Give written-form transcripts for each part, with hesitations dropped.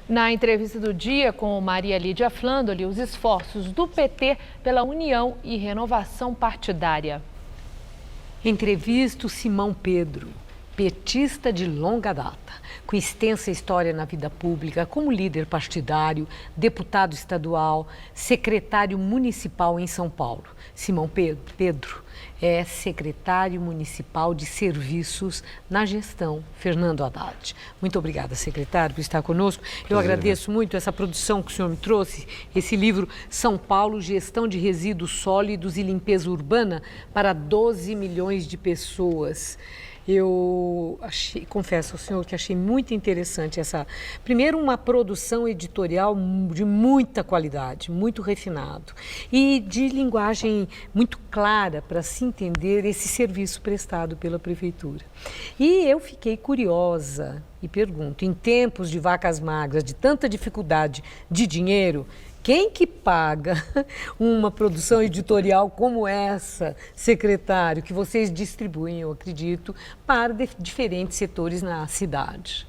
Na entrevista do dia com Maria Lídia Flandoli, os esforços do PT pela união e renovação partidária. Entrevisto Simão Pedro, petista de longa data, com extensa história na vida pública, como líder partidário, deputado estadual, secretário municipal em São Paulo. Simão Pedro é secretário municipal de serviços na gestão Fernando Haddad. Muito obrigada, secretário, por estar conosco. Eu agradeço muito essa produção que o senhor me trouxe, esse livro São Paulo, Gestão de Resíduos Sólidos e Limpeza Urbana para 12 milhões de pessoas. Eu confesso ao senhor que achei muito interessante primeiro, uma produção editorial de muita qualidade, muito refinado e de linguagem muito clara para se entender esse serviço prestado pela prefeitura. E eu fiquei curiosa e pergunto, em tempos de vacas magras, de tanta dificuldade de dinheiro, quem que paga uma produção editorial como essa, secretário, que vocês distribuem, eu acredito, para diferentes setores na cidade?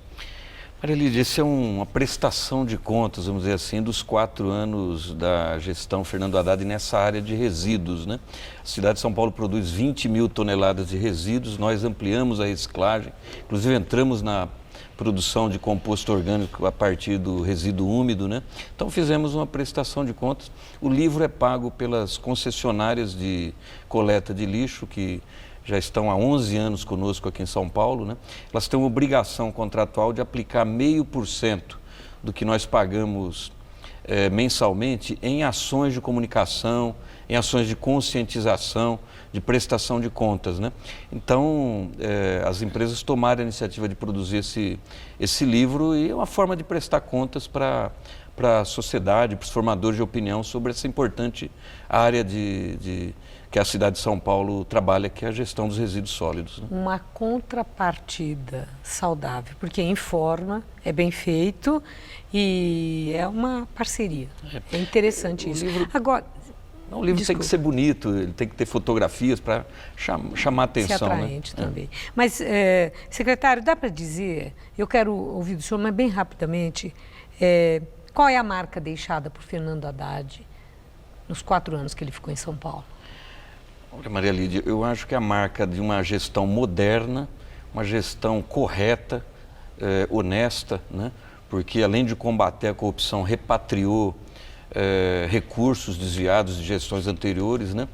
Maria Lídia, isso é uma prestação de contas, vamos dizer assim, dos 4 anos da gestão Fernando Haddad nessa área de resíduos, né? A cidade de São Paulo produz 20 mil toneladas de resíduos, nós ampliamos a reciclagem, inclusive entramos na produção de composto orgânico a partir do resíduo úmido, né? Então fizemos uma prestação de contas. O livro é pago pelas concessionárias de coleta de lixo, que já estão há 11 anos conosco aqui em São Paulo, né? Elas têm uma obrigação contratual de aplicar 0,5% do que nós pagamos mensalmente em ações de comunicação, em ações de conscientização, de prestação de contas, né? Então, as empresas tomaram a iniciativa de produzir esse livro e é uma forma de prestar contas para a sociedade, para os formadores de opinião sobre essa importante área que a cidade de São Paulo trabalha, que é a gestão dos resíduos sólidos, né? Uma contrapartida saudável, porque informa, é bem feito e é uma parceria. É interessante isso. Agora, o livro tem que ser bonito, ele tem que ter fotografias para chamar atenção. Ser atraente, né? também. Mas, secretário, dá para dizer, eu quero ouvir do senhor, mas bem rapidamente, qual é a marca deixada por Fernando Haddad nos 4 anos que ele ficou em São Paulo? Olha, Maria Lídia, eu acho que é a marca de uma gestão moderna, uma gestão correta, honesta, né? Porque além de combater a corrupção, repatriou recursos desviados de gestões anteriores, né?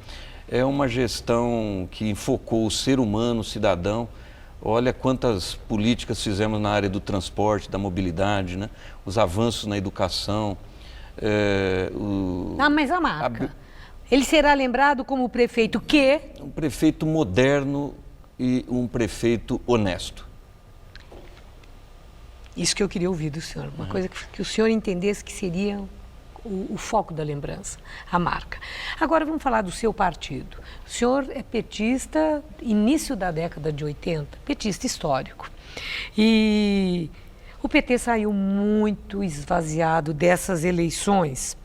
É uma gestão que enfocou o ser humano, o cidadão. Olha quantas políticas fizemos na área do transporte, da mobilidade, né? Os avanços na educação. Mas a marca. Ele será lembrado como o prefeito que? Um prefeito moderno e um prefeito honesto. Isso que eu queria ouvir do senhor. Uma coisa que o senhor entendesse que seria o foco da lembrança, a marca. Agora vamos falar do seu partido. O senhor é petista, início da década de 80, petista histórico. E o PT saiu muito esvaziado dessas eleições.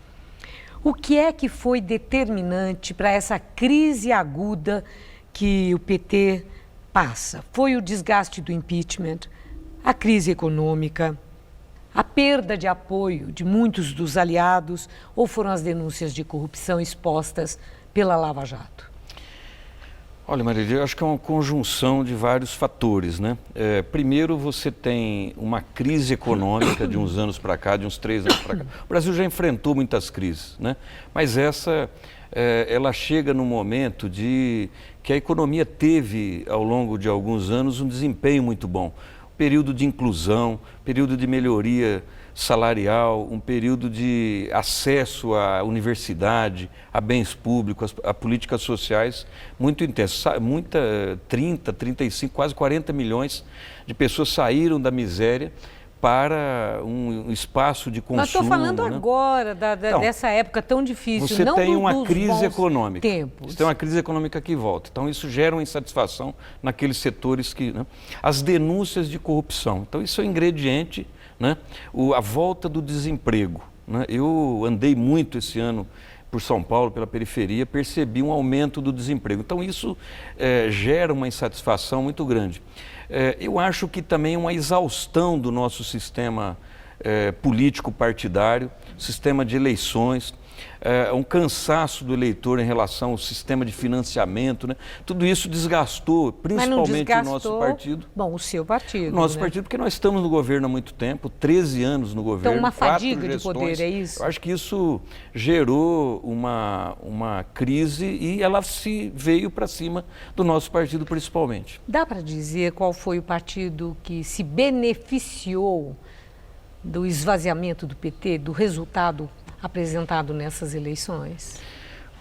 O que é que foi determinante para essa crise aguda que o PT passa? Foi o desgaste do impeachment, a crise econômica, a perda de apoio de muitos dos aliados ou foram as denúncias de corrupção expostas pela Lava Jato? Olha, Maria, eu acho que é uma conjunção de vários fatores, né? Primeiro, você tem uma crise econômica de uns anos para cá, de uns 3 anos para cá. O Brasil já enfrentou muitas crises, né? Mas ela chega num momento que a economia teve, ao longo de alguns anos, um desempenho muito bom. Período de inclusão, período de melhoria salarial, um período de acesso à universidade, a bens públicos, a políticas sociais muito intensa, 30, 35, quase 40 milhões de pessoas saíram da miséria para um espaço de consumo. Mas estou falando, né, agora, então, dessa época tão difícil. Você não tem uma crise econômica. Tempos. Você tem uma crise econômica que volta. Então, isso gera uma insatisfação naqueles setores que... Né, as denúncias de corrupção. Então, isso é um ingrediente, né, a volta do desemprego. Né? Eu andei muito esse ano por São Paulo, pela periferia, percebi um aumento do desemprego. Então, isso gera uma insatisfação muito grande. Eu acho que também uma exaustão do nosso sistema político partidário, sistema de eleições, um cansaço do eleitor em relação ao sistema de financiamento, né? Tudo isso desgastou, principalmente o nosso partido. Bom, o seu partido. O nosso partido, porque nós estamos no governo há muito tempo, 13 anos no governo. Então, uma fadiga de poder, é isso? Eu acho que isso gerou uma crise e ela se veio para cima do nosso partido, principalmente. Dá para dizer qual foi o partido que se beneficiou do esvaziamento do PT, do resultado apresentado nessas eleições?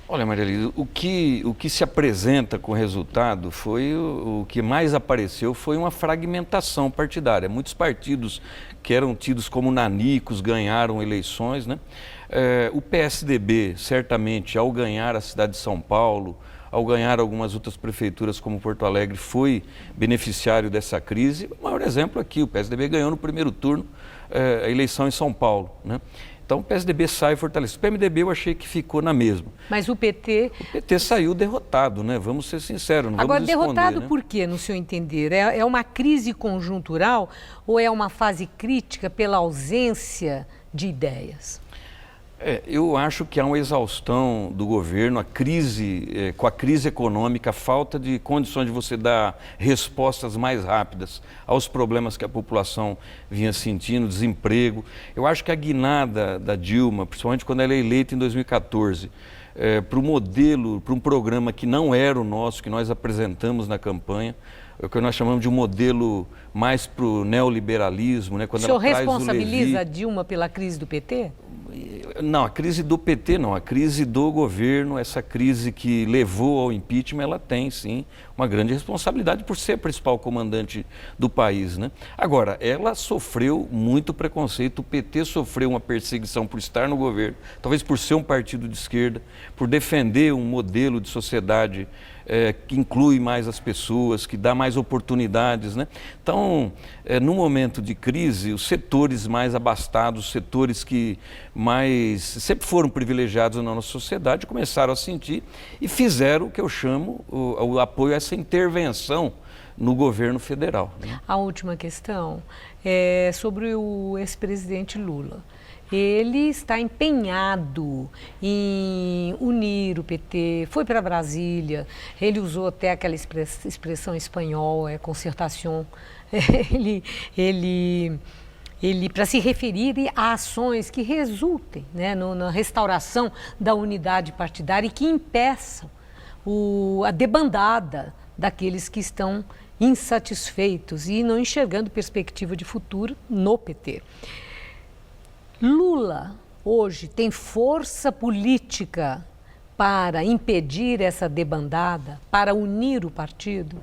Olha, Maria Elisa, o que se apresenta com o resultado foi o que mais apareceu foi uma fragmentação partidária. Muitos partidos que eram tidos como nanicos ganharam eleições, né? O PSDB, certamente, ao ganhar a cidade de São Paulo, ao ganhar algumas outras prefeituras como Porto Alegre, foi beneficiário dessa crise. O maior exemplo aqui, o PSDB ganhou no primeiro turno a eleição em São Paulo, né? Então o PSDB sai fortalecido. O PMDB eu achei que ficou na mesma. Mas o PT... O PT saiu derrotado, né? Vamos ser sinceros, não Agora, vamos esconder, derrotado né? por quê, no seu entender? É uma crise conjuntural ou é uma fase crítica pela ausência de ideias? Eu acho que há uma exaustão do governo, com a crise econômica, a falta de condições de você dar respostas mais rápidas aos problemas que a população vinha sentindo, desemprego. Eu acho que a guinada da Dilma, principalmente quando ela é eleita em 2014, para um programa que não era o nosso, que nós apresentamos na campanha, o que nós chamamos de um modelo mais para o neoliberalismo, né? Quando o senhor ela traz responsabiliza a Dilma pela crise do PT? Não, a crise do PT não, a crise do governo, essa crise que levou ao impeachment, ela tem sim uma grande responsabilidade por ser a principal comandante do país, né? Agora, ela sofreu muito preconceito, o PT sofreu uma perseguição por estar no governo, talvez por ser um partido de esquerda, por defender um modelo de sociedade que inclui mais as pessoas, que dá mais oportunidades, né? Então, no momento de crise, os setores mais abastados, os setores que sempre foram privilegiados na nossa sociedade, começaram a sentir e fizeram o que eu chamo o apoio a essa intervenção no governo federal, né? A última questão é sobre o ex-presidente Lula. Ele está empenhado em unir o PT, foi para Brasília, ele usou até aquela expressão espanhola, concertação, ele para se referir a ações que resultem, né, na restauração da unidade partidária e que impeçam a debandada daqueles que estão insatisfeitos e não enxergando perspectiva de futuro no PT. Lula, hoje, tem força política para impedir essa debandada, para unir o partido?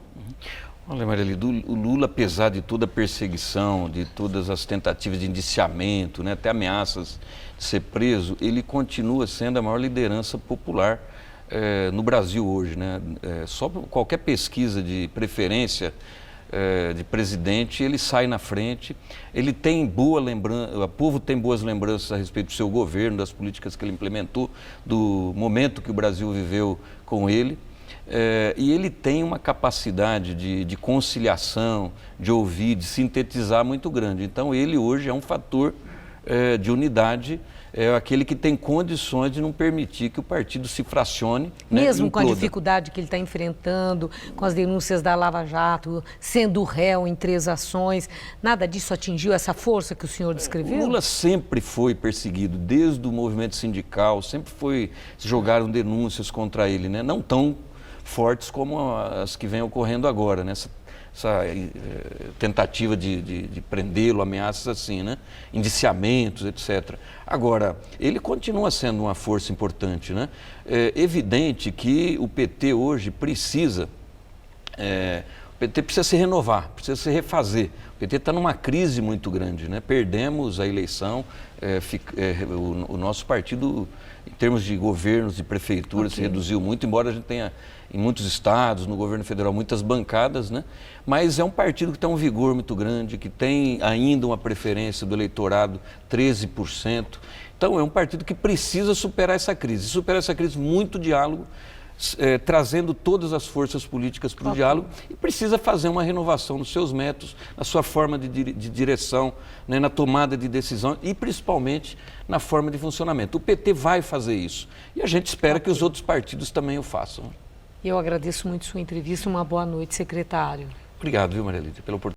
Olha, Maria Elida, o Lula, apesar de toda a perseguição, de todas as tentativas de indiciamento, né, até ameaças de ser preso, ele continua sendo a maior liderança popular no Brasil hoje, né? Só qualquer pesquisa de preferência de presidente, ele sai na frente, ele tem boa lembrança, o povo tem boas lembranças a respeito do seu governo, das políticas que ele implementou, do momento que o Brasil viveu com ele, e ele tem uma capacidade de conciliação, de ouvir, de sintetizar muito grande. Então ele hoje é um fator de unidade, é aquele que tem condições de não permitir que o partido se fracione. Mesmo né, com a dificuldade que ele está enfrentando, com as denúncias da Lava Jato, sendo réu em 3 ações, nada disso atingiu essa força que o senhor descreveu? O Lula sempre foi perseguido, desde o movimento sindical, jogaram denúncias contra ele, né? Não tão fortes como as que vêm ocorrendo agora, né? Essa tentativa de prendê-lo, ameaças assim, né? Indiciamentos, etc. Agora, ele continua sendo uma força importante, né? É evidente que o PT hoje precisa se renovar, precisa se refazer. O PT está numa crise muito grande, né? Perdemos a eleição, o nosso partido, em termos de governos, de prefeituras, se reduziu muito, embora a gente tenha, em muitos estados, no governo federal, muitas bancadas, né? Mas é um partido que tem um vigor muito grande, que tem ainda uma preferência do eleitorado, 13%. Então, é um partido que precisa superar essa crise. Superar essa crise, muito diálogo, trazendo todas as forças políticas para o diálogo, e precisa fazer uma renovação nos seus métodos, na sua forma de direção, né, na tomada de decisão e principalmente na forma de funcionamento. O PT vai fazer isso e a gente espera que os outros partidos também o façam. Eu agradeço muito sua entrevista. Uma boa noite, secretário. Obrigado, viu, Maria Lídia, pela oportunidade.